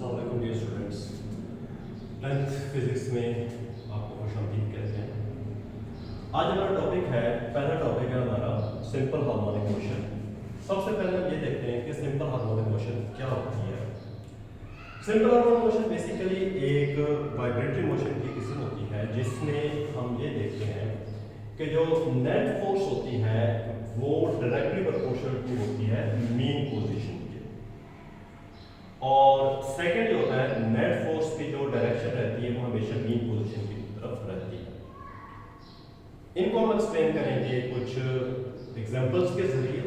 अस्सलाम वालेकुम dear students. 10th physics में आपको खुशामदीद कहते हैं। आज हमारा टॉपिक है, पहला टॉपिक है हमारा सिंपल हार्मोनिक मोशन। सबसे पहले हम ये देखते हैं कि सिंपल हार्मोनिक मोशन क्या होती है। सिंपल हार्मोनिक मोशन बेसिकली एक वाइब्रेटरी मोशन की किस्म होती है, जिसमें हम ये देखते हैं कि जो नेट फोर्स होती है वो डायरेक्टली प्रोपोर्शनल होती है मीन पोजीशन के, और सेकंड जो होता है नेट फोर्स की जो डायरेक्शन रहती है वो हमेशा मीन पोजीशन की तरफ रहती है। इनको हम एक्सप्लेन करेंगे कुछ एग्जांपल्स के जरिए।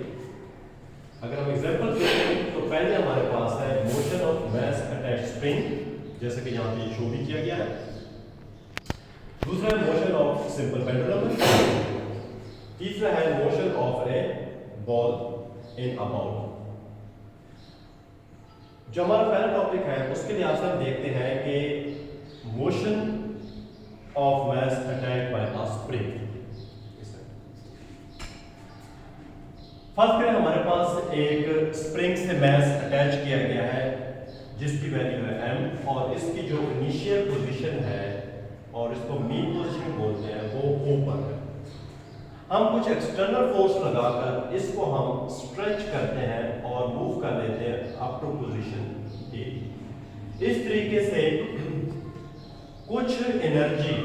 अगर हम एग्जांपल देखें तो पहले हमारे पास है motion of mass attached spring, जैसे कि यहाँ पे शो भी किया गया है। दूसरा है मोशन ऑफ सिंपल पेंडुलम। तीसरा है motion of a ball in a bowl. जो हमारा पहला टॉपिक है उसके लिहाज से हम देखते हैं कि motion of mass attached bye a spring. First करें, हमारे पास एक स्प्रिंग से मास अटैच किया गया है जिसकी वैल्यू है m, और इसकी जो इनिशियल पोजीशन है और इसको मीन पोजीशन बोलते हैं वो ऊपर है। हम कुछ एक्सटर्नल फोर्स लगाकर इसको हम स्ट्रेच करते हैं और मूव कर लेते हैं अप टू पोजीशन ए। इस तरीके से कुछ एनर्जी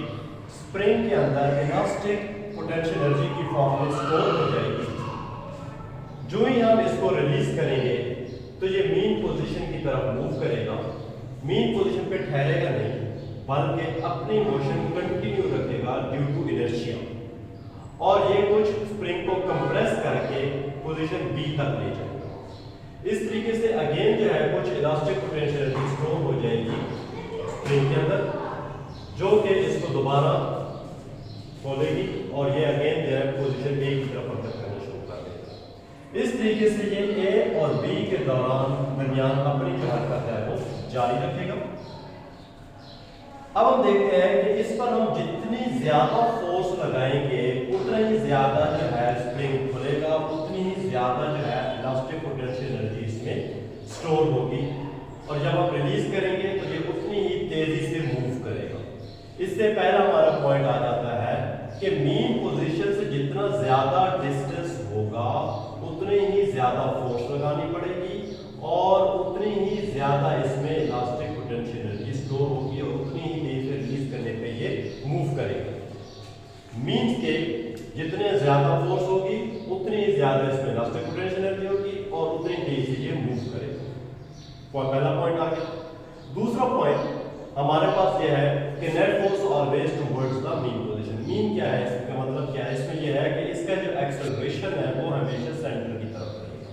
स्प्रिंग के अंदर इलास्टिक पोटेंशियल एनर्जी की फॉर्म में स्टोर हो जाएगी। जो ही हम इसको रिलीज करेंगे तो ये मीन पोजीशन की तरफ मूव करेगा। मीन पोजीशन पे ठहरेगा नहीं, बल्कि अपनी मोशन कंटिन्यू रखेगा ड्यू टू इनर्शिया, और ये कुछ स्प्रिंग को कंप्रेस करके पोजीशन बी तक ले जाएगा। इस तरीके से अगेन जो है कुछ इलास्टिक पोटेंशियल एनर्जी स्टोर हो जाएगी स्प्रिंग के अंदर, जो कि इसको दोबारा खोलेगी और ये अगेन जो है पोजीशन ए की तरफ अंदर करना शुरू कर देगा। इस तरीके से ये ए और बी के दरमियान अपनी जो हरकत है वो जारी रखेगा। अब हम देखते हैं कि इस पर हम जितनी ज्यादा फोर्स लगाएंगे उतना ही ज्यादा जो है स्प्रिंग खुलेगा, उतनी ही ज्यादा जो है इलास्टिक पोटेंशियल एनर्जी इसमें स्टोर होगी, और जब आप रिलीज करेंगे तो ये उतनी ही तेजी से मूव करेगा। इससे पहला हमारा पॉइंट आ जाता है कि मीन पोजीशन से जितना ज्यादा डिस्टेंस होगा उतनी ही ज्यादा फोर्स लगानी पड़ेगी, और उतनी ही ज्यादा इसमें इलास्टिक पोटेंशियल एनर्जी स्टोर होगी, और उतनी ही तेज से रिलीज करने पे ये मूव करेगा। मींस के जितने ज्यादा फोर्स होगी उतनी ही ज्यादा इसमें इलास्टिक पोटेंशियल एनर्जी होगी, और उतनी तेज से ये मूव करेगा। पहला पॉइंट आ गया। दूसरा पॉइंट हमारे पास ये है कि net force always towards the mean position. Mean क्या है, इसका मतलब क्या है? इसमें यह है कि इसका जो एक्सेलरेशन है वो हमेशा सेंटर की तरफ रहेगा।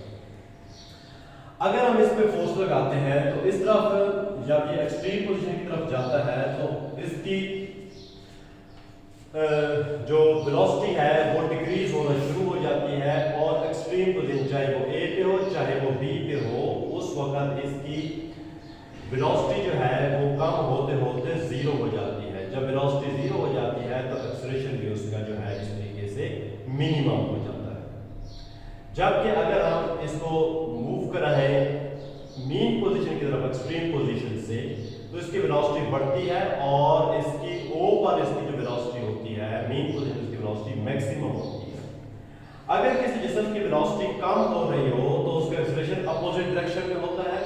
अगर हम इस पे फोर्स लगाते हैं तो इस तरफ जब ये एक्सट्रीम पोजीशन की तरफ जाता है तो इसकी जो वेलोसिटी है वो डिक्रीज होना शुरू हो जाती है, और एक्सट्रीम पोजीशन चाहे वो ए पे हो चाहे वो बी पे हो, उस वक्त इसकी वेलोसिटी जो है वो कम होते होते जीरो हो जाती है। जब वेलोसिटी जीरो हो जाती है तो एक्सेलरेशन भी उसका जो है इस तरीके से मिनिमम हो जाता है। जबकि अगर हम इसको मूव कराएं मीन पोजीशन की तरफ एक्सट्रीम पोजीशन से, तो इसकी वेलोसिटी बढ़ती है, और इसकी ओ पर इसकी जो वेलोसिटी होती है मीन पोजीशन की वेलोसिटी मैक्सिमम होती है। अगर किसी जिस्म की वेलोसिटी कम हो रही हो तो उसका एक्सेलरेशन अपोजिट डायरेक्शन में होता है।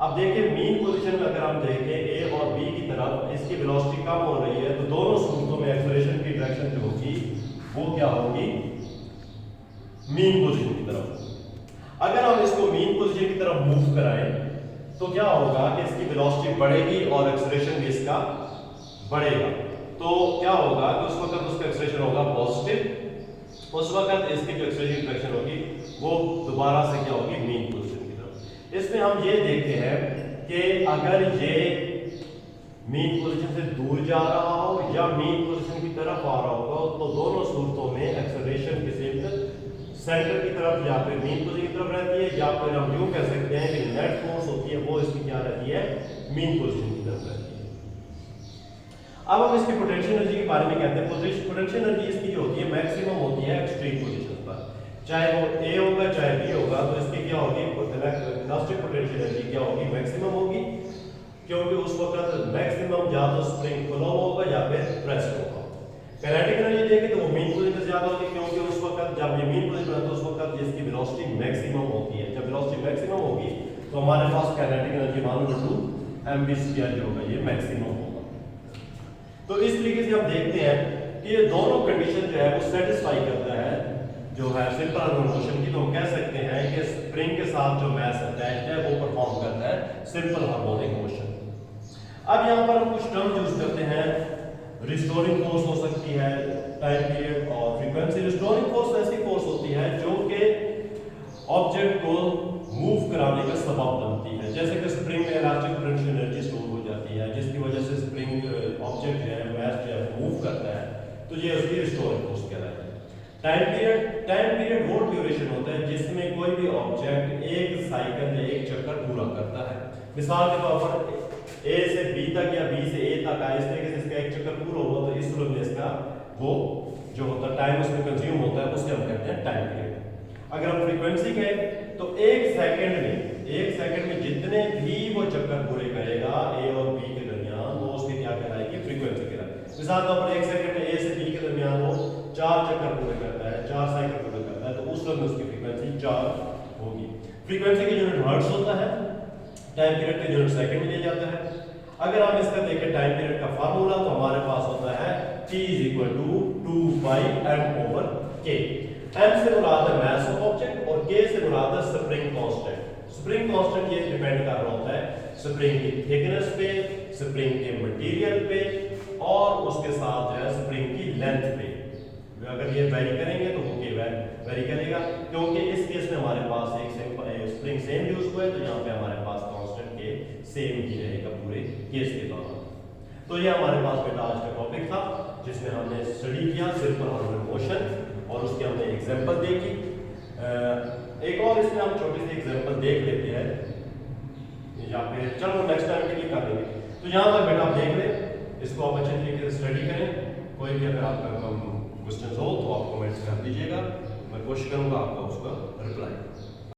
अब देखिए मीन पोजीशन में अगर हम देखें ए और बी की तरफ इसकी वेलोसिटी कम हो रही है, तो दोनों सूरतों में एक्सेलरेशन की डायरेक्शन जो होगी वो क्या होगी? मीन पोजीशन की तरफ। अगर हम इसको मीन पोजीशन की तरफ मूव कराएं तो क्या होगा कि इसकी वेलोसिटी बढ़ेगी और एक्सेलरेशन भी इसका बढ़ेगा। तो क्या होगा कि उस वक्त उसका एक्सेलरेशन होगा पॉजिटिव, उस वक्त इसकी जो एक्सेलरेशन डायरेक्शन होगी वो दोबारा से क्या होगी? मीन पोजीशन की तरफ। इसमें हम ये देखते हैं कि अगर ये मीन पोजीशन से दूर जा रहा हो या मीन पोजीशन की तरफ आ रहा होगा, तो दोनों सूरतों में एक्सेलरेशन किसी सेंटर की तरफ या फिर मीन पोजीशन की तरफ रहती है, या फिर हम यूं कह सकते हैं कि नेट फोर्स होती है वो इसकी क्या रहती है? मीन पोजीशन की तरफ रहती है। अब हम इसकी पोटेंशियल एनर्जी के बारे में कहते हैं। पोटेंशियल एनर्जी इसकी जो होती है मैक्सिमम होती है एक्सट्रीम पोजीशन पर, चाहे वो ए होगा चाहे बी होगा, तो इसकी क्या होगी? इलास्टिक पोटेंशियल एनर्जी क्या होगी? मैक्सिमम होगी। तो स्प्रिंग खुला हुआ होगा या फिर प्रेस्ड होगा। काइनेटिक एनर्जी देखें तो वो मीन पोजीशन पे ज्यादा होगी, क्योंकि उस वक्त जब ये मीन पोजीशन पर तो उस वक्त इसकी वेलोसिटी मैक्सिमम होती है। जब वेलोसिटी मैक्सिमम होगी तो हमारे पास काइनेटिक एनर्जी 1/2 mv² जो होगा ये मैक्सिमम होगा। तो इस तरीके से हम देखते हैं कि ये दोनों कंडीशन जो है वो सेटिस्फाई करता है जो है सिंपल हार्मोनिक मोशन की। तो हम कह सकते हैं कि स्प्रिंग के साथ जो मास अटैच्ड है वो परफॉर्म करता है सिंपल हार्मोनिक मोशन। अब यहाँ पर हम कुछ टर्म यूज करते हैं, रिस्टोरिंग फोर्स हो सकती है, टाइम पीरियड और फ्रीक्वेंसी। रिस्टोरिंग फोर्स ऐसी फोर्स होती है जो कि ऑब्जेक्ट को मूव कराने का सबब बनती है। जैसे कि स्प्रिंग में इलास्टिक पोटेंशियल एनर्जी स्टोर हो जाती है जिसकी वजह से स्प्रिंग ऑब्जेक्ट जो है मास जो है मूव करता है, तो ये उसकी रिस्टोरिंग फोर्स कहलाती है। टाइम पीरियड वो ड्यूरेशन होता है जिसमें कोई भी ऑब्जेक्ट एक साइकिल या एक चक्कर पूरा करता है। मिसाल के तौर पर ए से बी तक या बी से ए तक आए, इस तरीके से इसका एक चक्कर पूरा हुआ तो इस सूरत में इसका वो जो होता है टाइम उसमें कंज्यूम होता है उसे हम कहते हैं टाइम पीरियड। अगर हम फ्रीक्वेंसी कहें तो एक सेकंड में जितने भी वो चक्कर पूरे करेगा ए और बी के दरमियान वो उसकी क्या कहलाएगी, फ्रीक्वेंसी कहलाएगी। मिसाल के तौर पर एक सेकंड में ए से बी के दरमियान वो 4 चक्कर पूरे करता है, 4 साइकिल पूरे करता है, तो उस वक्त उसकी फ्रीक्वेंसी 4 होगी। फ्रीक्वेंसी की यूनिट हर्ट्ज होता है, टाइम पीरियड की यूनिट सेकंड में लिया जाता है। अगर हम इसका देखें टाइम पीरियड का फार्मूला तो हमारे पास होता है T = 2πm/k। m से मुराद है मास ऑफ ऑब्जेक्ट और k से मुराद है स्प्रिंग कांस्टेंट। स्प्रिंग कांस्टेंट ये डिपेंड कर रहा होता है स्प्रिंग की थिकनेस पे, स्प्रिंग के मटेरियल पे और उसके साथ जो है स्प्रिंग की लेंथ पे। अगर ये वेरी करेंगे तो ओके वेरी करेगा, क्योंकि इस केस में हमारे पास एक स्प्रिंग सेम यूज हुआ है तो यहाँ पे हमारे पास कांस्टेंट के सेम ही रहेगा पूरे केस के दौरान। तो ये हमारे पास बेटा आज का टॉपिक था जिसमें हमने स्टडी किया सिंपल हार्मोनिक मोशन और उसकी हमने एग्जांपल देखी। एक और इसमें हम छोटी सी एग्जांपल देख लेते हैं या फिर चलो नेक्स्ट टाइम के लिए कर देंगे। तो यहाँ तक बेटा आप देख लें, इसको आप अच्छे तरीके से स्टडी करें। कोई भी अगर आपका क्वेश्चन हो तो आप कमेंट्स कर दीजिएगा, मैं कोशिश करूँगा आपको उसका रिप्लाई।